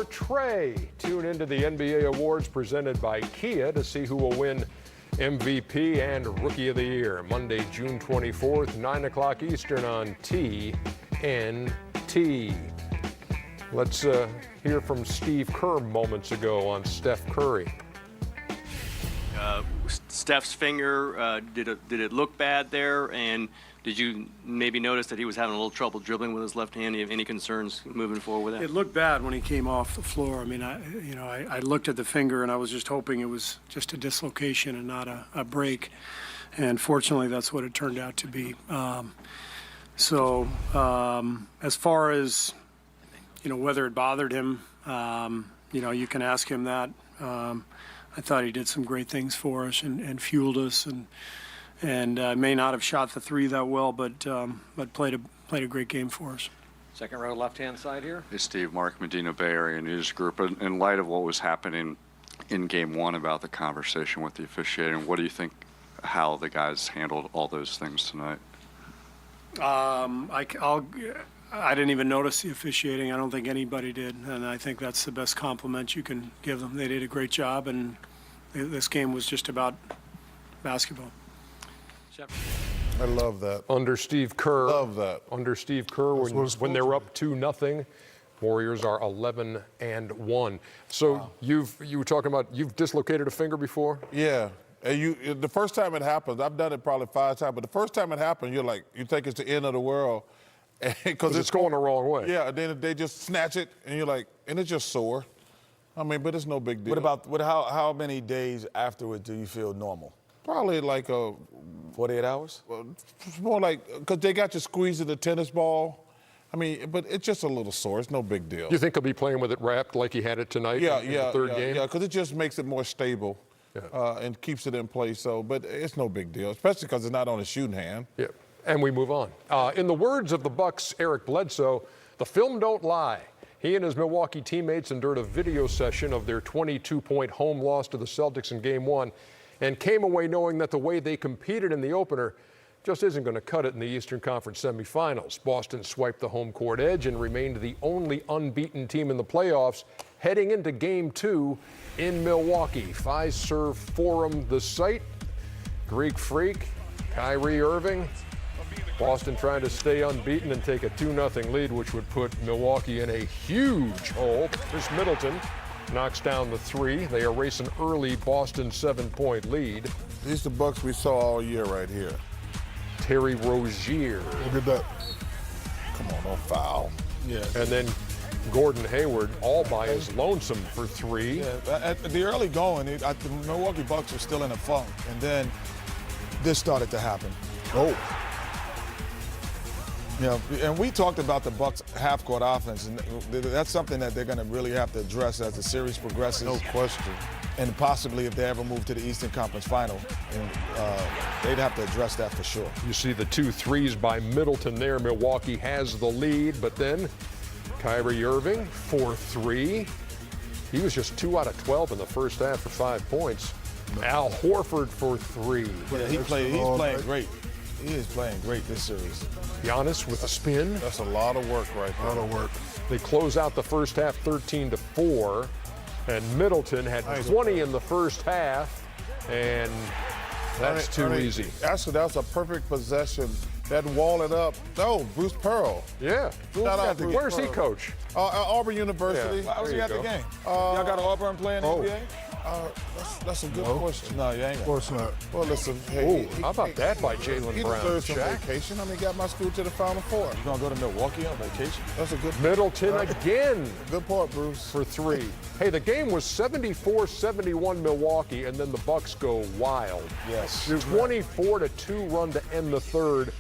Trey. Tune into the NBA Awards presented by Kia to see who will win MVP and Rookie of the Year. Monday, June 24th, 9 o'clock Eastern on TNT. Let's hear from Steve Kerr moments ago on Steph Curry. Steph's finger, did it look bad there? And did you maybe notice that he was having a little trouble dribbling with his left hand? Do you have any concerns moving forward with that? It looked bad when he came off the floor. I mean, I looked at the finger and I was just hoping it was just a dislocation and not a break. And fortunately, that's what it turned out to be. As far as, whether it bothered him, you can ask him that. I thought he did some great things for us and fueled us, and may not have shot the three that well, but played a great game for us. Second row, left-hand side here. Hey, Steve, Mark Medina, Bay Area News Group. In light of what was happening in Game 1 about the conversation with the officiating, what do you think how the guys handled all those things tonight? I didn't even notice the officiating. I don't think anybody did, and I think that's the best compliment you can give them. They did a great job, and this game was just about basketball. I love that. Under Steve Kerr. Love that. Under Steve Kerr, when they're up 2-0, Warriors are 11-1. So wow. You were talking about you've dislocated a finger before? Yeah. And the first time it happens, I've done it probably 5 times, but the first time it happened, you think it's the end of the world. Because it's going the wrong way. Yeah, and then they just snatch it, and you're like, and it's just sore. I mean, but it's no big deal. How many days afterward do you feel normal? Probably like 48 hours? Well, it's more like, because they got you squeezing the tennis ball. I mean, but it's just a little sore. It's no big deal. You think he'll be playing with it wrapped like he had it tonight in the third game? Yeah, because it just makes it more stable and keeps it in place. So, but it's no big deal, especially because it's not on his shooting hand. Yeah. And we move on. In the words of the Bucks' Eric Bledsoe, the film don't lie. He and his Milwaukee teammates endured a video session of their 22-point home loss to the Celtics in Game 1 and came away knowing that the way they competed in the opener just isn't going to cut it in the Eastern Conference semifinals. Boston swiped the home court edge and remained the only unbeaten team in the playoffs heading into Game 2 in Milwaukee. Fiserv Forum, the site. Greek Freak, Kyrie Irving. Boston trying to stay unbeaten and take a 2-0 lead, which would put Milwaukee in a huge hole. Chris Middleton knocks down the 3. They erase an early Boston 7-point lead. These are the Bucks we saw all year right here. Terry Rozier. Look at that. Come on, don't foul. Yeah. And then Gordon Hayward all by his lonesome for 3. Yeah, at the early going, the Milwaukee Bucks were still in a funk, and then this started to happen. Oh. Yeah, and we talked about the Bucks' half-court offense, and that's something that they're going to really have to address as the series progresses. No question. And possibly if they ever move to the Eastern Conference Final, and they'd have to address that for sure. You see the 2 threes by Middleton there. Milwaukee has the lead, but then Kyrie Irving for 3. He was just 2 out of 12 in the first half for 5 points. Al Horford for 3. Yeah, he's playing great. He is playing great this series. Giannis with a spin. That's a lot of work right there. A lot of work. They close out the first half 13-4, and Middleton had 20 in the first half, and that's too easy. Actually, that was a perfect possession. That wall it up. Oh, Bruce Pearl. Yeah. Shout out to Where's he coach? Auburn University. How was he at the game? Y'all got Auburn playing in the NBA? That's a good question. No, you ain't. Of course not. Well, listen, hey. How about that by Jaylen Brown? He deserves some vacation. I mean, got my school to the Final Four. You gonna go to Milwaukee on vacation? That's a good. Middleton again. Good point, Bruce. For 3. Hey, the game was 74-71 Milwaukee, and then the Bucks go wild. Yes. 24-2 run to end the third,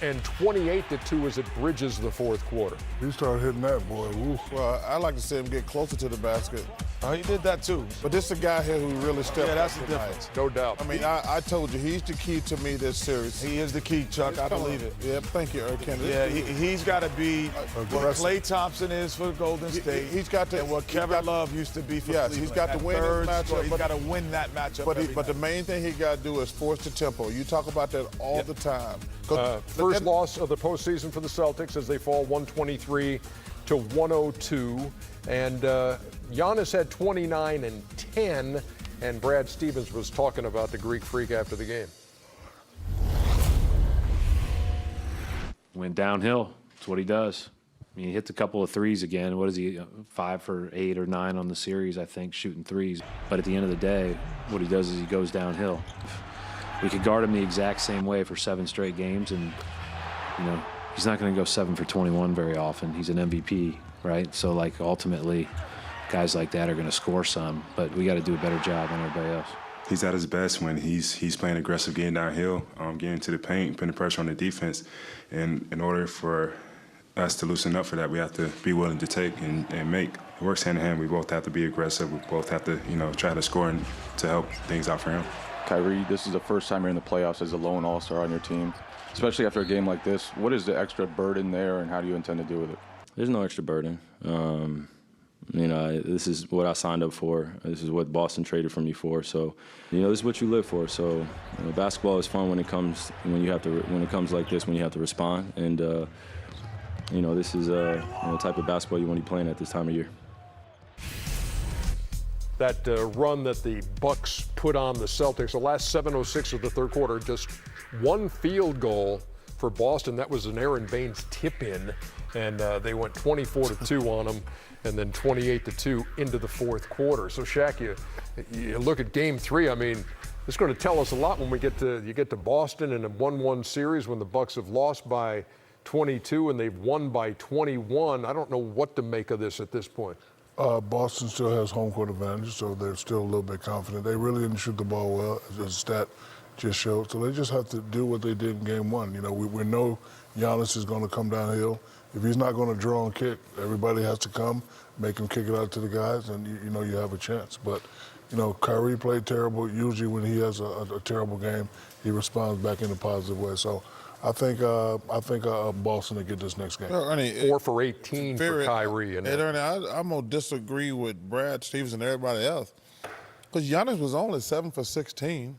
and 28-2 as it bridges the fourth quarter. He started hitting that boy. Woo. Well, I like to see him get closer to the basket. Oh, he did that too. But this is a guy here who really stepped up. Yeah, that's the difference. No doubt. I mean, I told you, he's the key to me this series. He is the key, Chuck. I believe it. Yeah, thank you, Eric Kennedy. Yeah, he's got to be what Klay Thompson is for Golden State. He's got to. And what Kevin Love used to be for Cleveland. He's got to win his matchup. He's got to win that matchup. But the main thing he got to do is force the tempo. You talk about that all the time. First loss of the postseason for the Celtics as they fall 123 to 102. And Giannis had 29 and 10. And Brad Stevens was talking about the Greek Freak after the game. Went downhill. That's what he does. I mean, he hits a couple of threes again. What is he, 5 for 8 or 9 on the series, I think, shooting threes. But at the end of the day, what he does is he goes downhill. We could guard him the exact same way for 7 straight games, and, you know, he's not going to go 7 for 21 very often. He's an MVP, right? So, like, ultimately, guys like that are going to score some, but we got to do a better job than everybody else. He's at his best when he's playing aggressive, getting downhill, getting to the paint, putting pressure on the defense. And in order for us to loosen up for that, we have to be willing to take and make. It works hand in hand. We both have to be aggressive. We both have to, you know, try to score and to help things out for him. Kyrie, this is the first time you're in the playoffs as a lone all-star on your team. Especially after a game like this, what is the extra burden there, and how do you intend to deal with it? There's no extra burden. You know, this is what I signed up for. This is what Boston traded for me for. So, you know, this is what you live for. So, you know, basketball is fun when it comes like this, when you have to respond. And you know, this is the type of basketball you want to be playing at this time of year. That run that the Bucks put on the Celtics, the last 7:06 of the third quarter, just one field goal for Boston. That was an Aaron Baines tip-in, and they went 24-2 on them, and then 28-2 into the fourth quarter. So, Shaq, you look at Game 3. I mean, it's going to tell us a lot when you get to Boston in a 1-1 series when the Bucks have lost by 22 and they've won by 21. I don't know what to make of this at this point. Boston still has home court advantage, so they're still a little bit confident. They really didn't shoot the ball well, as the stat just showed. So they just have to do what they did in Game 1. You know, we know Giannis is going to come downhill. If he's not going to draw and kick, everybody has to come, make him kick it out to the guys, and you know you have a chance. But, you know, Kyrie played terrible. Usually when he has a terrible game, he responds back in a positive way. So I think Boston will get this next game. Ernie, 4 for 18 for Kyrie. And Ernie, I'm going to disagree with Brad Stevens and everybody else, because Giannis was only 7 for 16.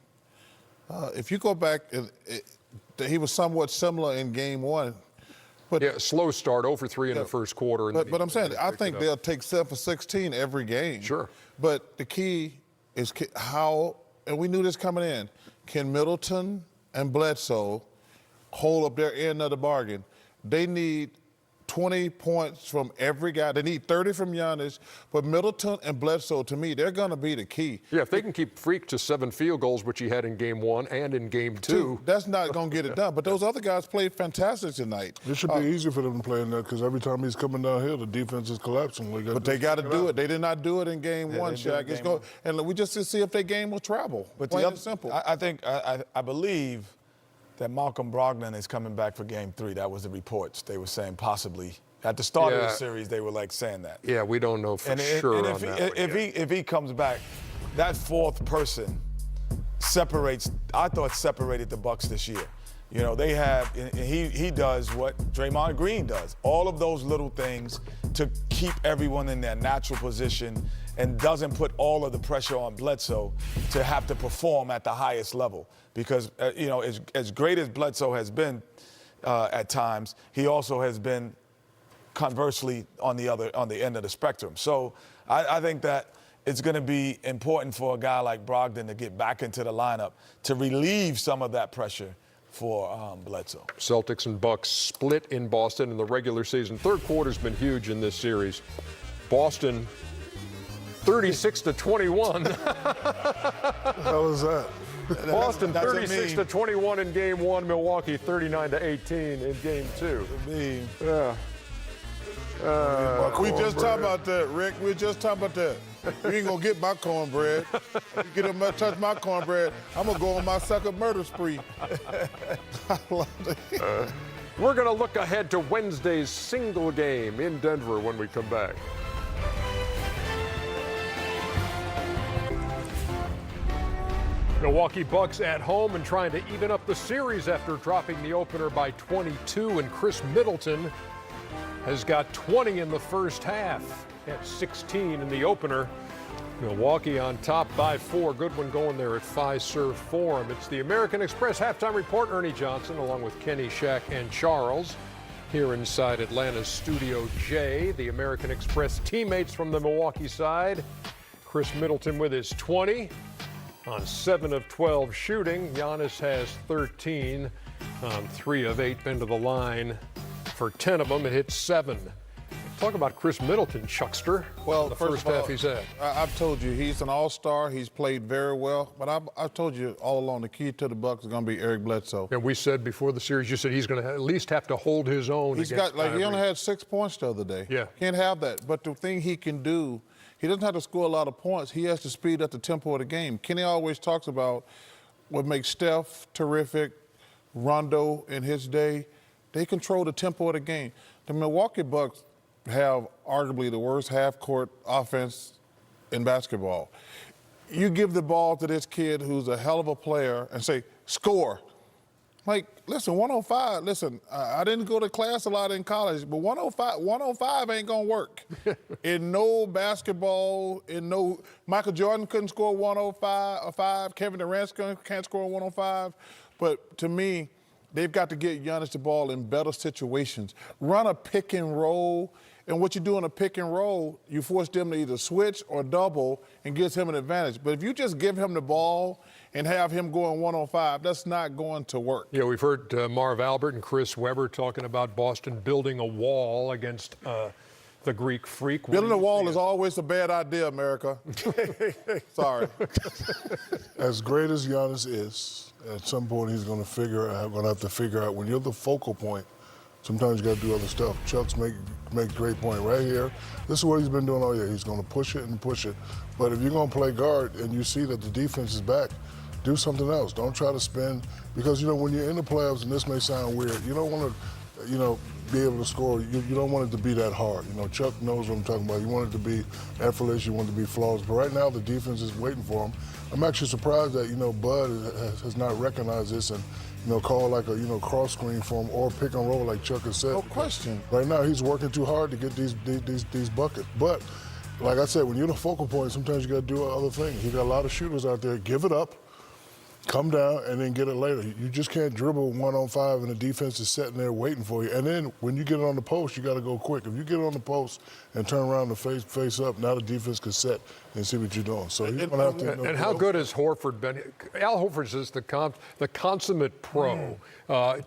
If you go back, he was somewhat similar in Game 1. But, yeah, slow start, 0 for 3 in the first quarter. But I'm saying, I think they'll take 7 for 16 every game. Sure. But the key is how, and we knew this coming in, can Middleton and Bledsoe hold up their end of the bargain? They need 20 points from every guy. They need 30 from Giannis. But Middleton and Bledsoe, to me, they're going to be the key. Yeah, if they can keep Freak to 7 field goals, which he had in Game 1 and in Game 2. That's not going to get it done. But those other guys played fantastic tonight. It should be easy for them to play in that, because every time he's coming downhill, the defense is collapsing. But they got to do it. They did not do it in Game 1, Shaq. And we just to see if their game will travel. But plain and simple. I believe that Malcolm Brogdon is coming back for Game 3. That was the reports. They were saying possibly. At the start of the series, they were like saying that. Yeah, we don't know for sure on that. If he comes back, that fourth person separated the Bucks this year. You know, they have, and he does what Draymond Green does. All of those little things to keep everyone in their natural position and doesn't put all of the pressure on Bledsoe to have to perform at the highest level. Because, you know, as great as Bledsoe has been at times, he also has been conversely on the end of the spectrum. So I think that it's going to be important for a guy like Brogdon to get back into the lineup to relieve some of that pressure for Bledsoe. Celtics and Bucks split in Boston in the regular season. Third quarter's been huge in this series. Boston 36-21. How was that? Boston 36-21 in Game 1. Milwaukee 39-18 in Game 2. Yeah. We just talked about that, Rick. We just talked about that. You ain't gonna get my cornbread. You get him to touch my cornbread, I'm gonna go on my second murder spree. I love it. We're gonna look ahead to Wednesday's single game in Denver when we come back. Milwaukee Bucks at home and trying to even up the series after dropping the opener by 22, and Chris Middleton has got 20 in the first half at 16 in the opener. Milwaukee on top by 4. Good one going there at Fiserv Forum. It's the American Express halftime report. Ernie Johnson along with Kenny, Shaq, and Charles. here inside Atlanta's Studio J. The American Express teammates from the Milwaukee side. Chris Middleton with his 20 on 7 of 12 shooting. Giannis has 13 on 3 of 8. Been to the line for 10 of them. It hit 7. Talk about Chris Middleton, Chuckster. Well, the first first of all, half he's had. I've told you he's an all-star. He's played very well. But I've told you all along the key to the Bucks is going to be Eric Bledsoe. And we said before the series, you said he's going to at least have to hold his own. He's against got like he Kyrie. only had 6 points the other day. Yeah. Can't have that. But the thing he can do, he doesn't have to score a lot of points. He has to speed up the tempo of the game. Kenny always talks about what makes Steph terrific, Rondo in his day. They control the tempo of the game. The Milwaukee Bucks have arguably the worst half-court offense in basketball. You give the ball to this kid who's a hell of a player and say, score. Like, listen, 105, listen, I didn't go to class a lot in college, but 105 ain't gonna work. In no basketball, Michael Jordan couldn't score 105, Kevin Durant can't score 105. But to me, they've got to get Giannis the ball in better situations. Run a pick and roll. And what you do in a pick and roll, you force them to either switch or double and gives him an advantage. But if you just give him the ball and have him going 105, that's not going to work. Yeah, we've heard Marv Albert and Chris Webber talking about Boston building a wall against the Greek Freak. Building a wall is always a bad idea, America. Sorry. As great as Giannis is, at some point he's going to have to figure out when you're the focal point. Sometimes you got to do other stuff. Chuck's make great point right here. This is what he's been doing all year. He's going to push it and push it. But if you're going to play guard and you see that the defense is back, do something else. Don't try to spin because when you're in the playoffs, and this may sound weird, you don't want to, be able to score. You don't want it to be that hard. Chuck knows what I'm talking about. You want it to be effortless. You want it to be flawless. But right now, the defense is waiting for him. I'm actually surprised that Bud has not recognized this and. Call like a cross screen for him or pick and roll like Chuck has said. No question. Right now he's working too hard to get these buckets. But like I said, when you're the focal point, sometimes you got to do other things. You got a lot of shooters out there. Give it up, come down, and then get it later. You just can't dribble 1-on-5 and the defense is sitting there waiting for you. And then when you get it on the post, you got to go quick. If you get it on the post and turn around and face up, now the defense can set and see what you're doing. So he's going to have to. And how good has Horford been? Al Horford is the consummate pro.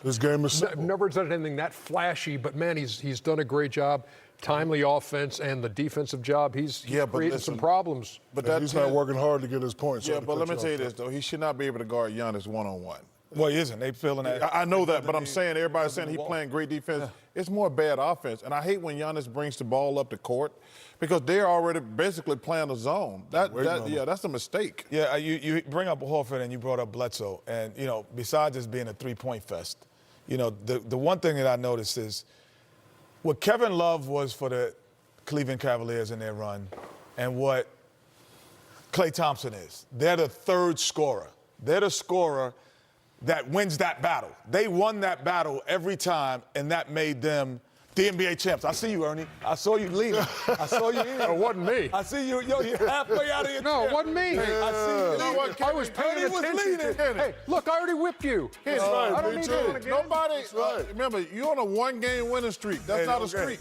This game is simple. Never done anything that flashy, but man, he's done a great job. Timely offense and the defensive job. He's creating some problems. But he's not working hard to get his points. Yeah, but let me tell you this, though. He should not be able to guard Giannis one-on-one. Well, he isn't. They feeling that. I know that, but I'm saying everybody's saying he's playing great defense. Yeah. It's more bad offense. And I hate when Giannis brings the ball up the court because they're already basically playing a zone. That's a mistake. Yeah, you bring up Horford and you brought up Bledsoe. And, besides this being a three-point fest, the one thing that I noticed is what Kevin Love was for the Cleveland Cavaliers in their run and what Klay Thompson is. They're the third scorer. They're the scorer that wins that battle. They won that battle every time, and that made them the NBA champs. I see you, Ernie. I saw you leaning. I saw you leaning. It wasn't me. I see you. You're halfway out of your No, chair. it wasn't me. Hey, I see you. I was paying attention. Hey, look, I already whipped you. That's right, I don't me need too. to do it again. Nobody, remember, you're on a one-game winning streak. That's not a streak.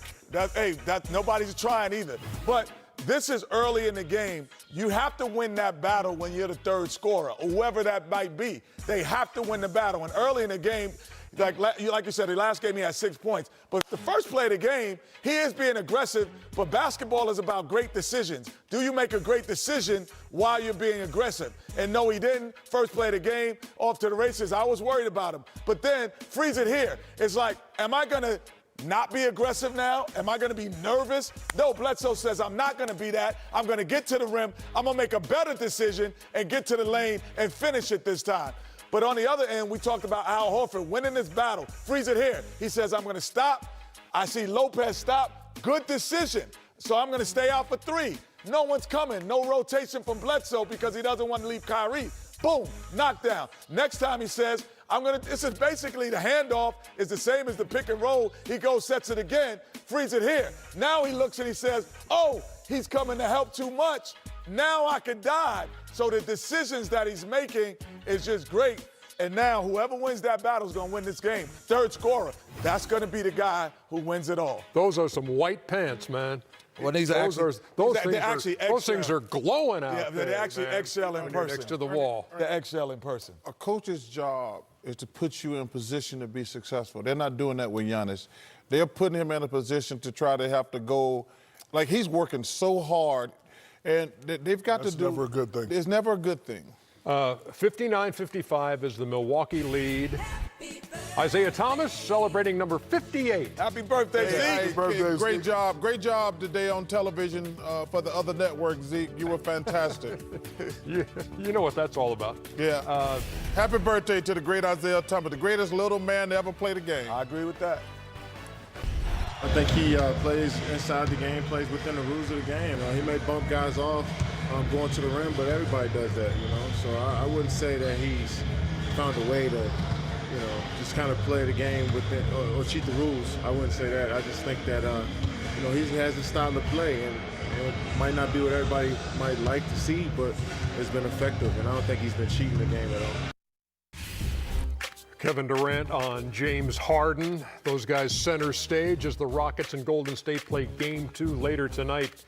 Nobody's trying either. But this is early in the game. You have to win that battle when you're the third scorer, or whoever that might be. They have to win the battle. And early in the game, like you said, the last game he had 6 points. But the first play of the game, he is being aggressive, but basketball is about great decisions. Do you make a great decision while you're being aggressive? And no, he didn't. First play of the game, off to the races. I was worried about him. But then, freeze it here. It's like, am I going to not be aggressive now? Am I going to be nervous? No, Bledsoe says I'm not going to be that. I'm going to get to the rim. I'm going to make a better decision and get to the lane and finish it this time. But on the other end, we talked about Al Horford winning this battle. Freeze it here. He says, I'm going to stop. I see Lopez stop. Good decision. So I'm going to stay out for 3. No one's coming. No rotation from Bledsoe because he doesn't want to leave Kyrie. Boom, knockdown. Next time he says, this is basically the handoff is the same as the pick and roll. He goes, sets it again, frees it here. Now he looks and he says, oh, he's coming to help too much. Now I can dive. So the decisions that he's making is just great. And now whoever wins that battle is going to win this game. Third scorer, that's going to be the guy who wins it all. Those are some white pants, man. Well, these are those things are glowing out there. They actually man. excel in person. Next to the wall. They excel in person. A coach's job is to put you in position to be successful. They're not doing that with Giannis. They're putting him in a position to try to have to go, like he's working so hard, and they've got to do. That's never a good thing. It's never a good thing. 59-55 is the Milwaukee lead. Isaiah Thomas celebrating number 58. Happy birthday, Zeke. Hey, Happy birthday, great Zeke. job. Great job today on television for the other network, Zeke. You were fantastic. You know what that's all about. Yeah. Happy birthday to the great Isaiah Thomas, the greatest little man to ever play the game. I agree with that. I think he plays inside the game, plays within the rules of the game. He may bump guys off going to the rim, but everybody does that, you know. So I wouldn't say that he's found a way to, you know, just kind of play the game within or cheat the rules. I wouldn't say that. I just think that, you know, he has a style of play, and it might not be what everybody might like to see, but it's been effective, and I don't think he's been cheating the game at all. Kevin Durant on James Harden. Those guys center stage as the Rockets and Golden State play Game 2 later tonight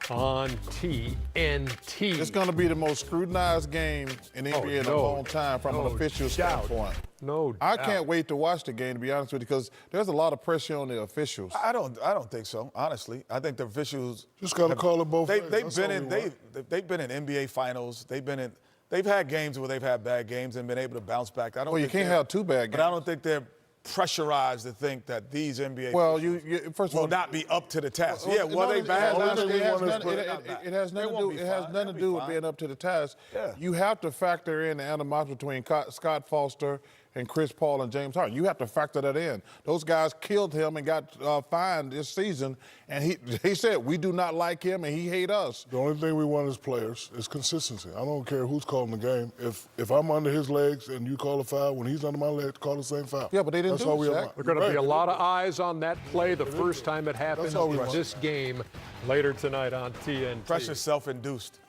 on TNT. It's going to be the most scrutinized game in the NBA in a long time from an official standpoint. No doubt. I can't wait to watch the game, to be honest with you, because there's a lot of pressure on the officials. I don't think so, honestly. I think the officials Just got to call it both ways. They've been in NBA finals. They've had games where they've had bad games and been able to bounce back. Well, you can't have two bad games. But I don't think they're pressurized to think that these NBA Well, officials first of all, will not be up to the task. Well, Yeah, well, they bad. It has nothing to do with being up to the task. Yeah. You have to factor in the animosity between Scott Foster and Chris Paul and James Harden. You have to factor that in. Those guys killed him and got fined this season, and he said, we do not like him and he hate us. The only thing we want as players is consistency. I don't care who's calling the game. If I'm under his legs and you call a foul, when he's under my legs, call the same foul. Yeah, but they didn't That's do all it, we Shaq. want. There are going to be a lot of eyes on that play the first time it happens all we in want. this game later tonight on TNT. Pressure self-induced.